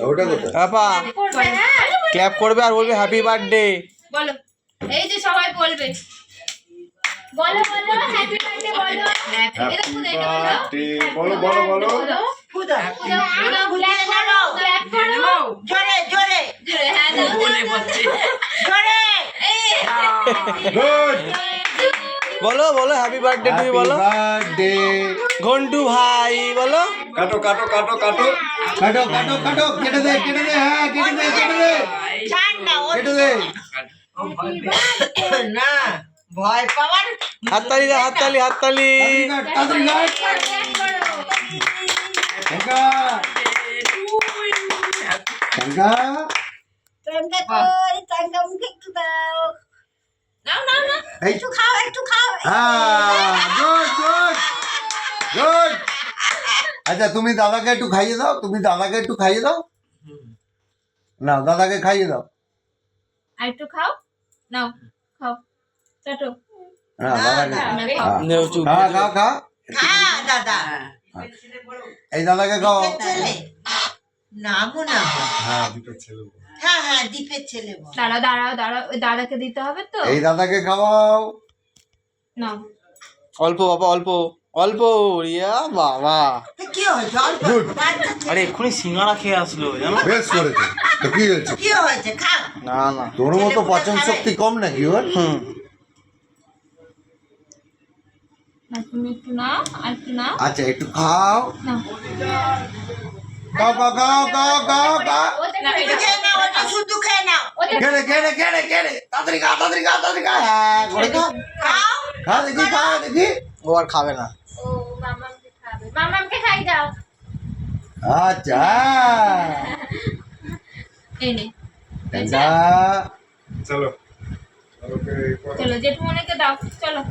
ওটা কোথায়? আপা ক্ল্যাপ করবে আর বলবে হ্যাপি বার্থডে। বলো, এই যে সবাই বলবে, বলো বলো হ্যাপি বার্থডে বলো। বলো বলো বলো। ফুদা ক্ল্যাপ করো জোরে জোরে হ্যাঁ বলে বলছে জোরে গুড। বলো বলো হ্যাপি বার্থডে তুমি বলো। বার্থডে। ঘন্টু ভাই বলো। কাটো কাটো কাটো কাটো কাটো কাটো কাটো কেটে দে কেটে দে। হ্যাঁ কেটে দে কেটে দে ছাড় না ও কেটে দে। না ভয় পাওয়ার হাততালি দাও, হাততালি হাততালি। তাড়াতাড়ি কাট ঠেঙ্গা ঠেঙ্গা। টাঙ্গা কই টাঙ্গা মুখে একটু দাও নাও নাও না এই একটু খাও একটু খাও হ্যাঁ গুড গুড গুড। আচ্ছা তুমি দাদাকে একটু খাইয়ে দাও, তুমি দাদাকে একটু খাইয়ে দাও। না দাদাকে খাইয়ে দাও। আর একটু খাও, নাও খাও, চাটো। না দাদাকে খাও। নেও চুপ। খা খা খা। খা দাদা এই দাদাকে খাও। ছেলে নামও না হ্যাঁ দুটো ছেলে। হ্যাঁ হ্যাঁ দীপের ছেলে বল দাঁড়াও দাঁড়াও দাঁড়াও, ওই দাদাকে দিতে হবে তো। এই দাদাকে খাওয়াও। নাও অল্প বাবা অল্প অল্প। রিয়া বাবা কি হয়েছে অল্প Good. বাচ্চা ছেলে। আরে এক্ষুনি সিঙ্গারা খেয়ে আসলো জানো। বেশ করেছে তো কি হয়েছে? কি হয়েছে খা না না তোর মতো পাচন শক্তি কম নাকি ওর? হুম আর তুমি একটু নাও, আর একটু নাও, আচ্ছা একটু খাও নাও। খাও খাও খাও খাও খাও খাও। খেয়ে নাও ওটা শুধু খেয়ে নাও কেড়ে কেড়ে কেড়ে কেড়ে তাড়াতাড়ি খা তাড়াতাড়ি খা তাড়াতাড়ি খা। হ্যাঁ করে খা খাও খা দেখি খা দেখি। ও আর খাবে না। ও মামামকে খাবে, মামামকে খাই দাও। আচ্ছা এই নে, ঠেঙ্গা। চলো জেঠুমনিকে দাও, চলো।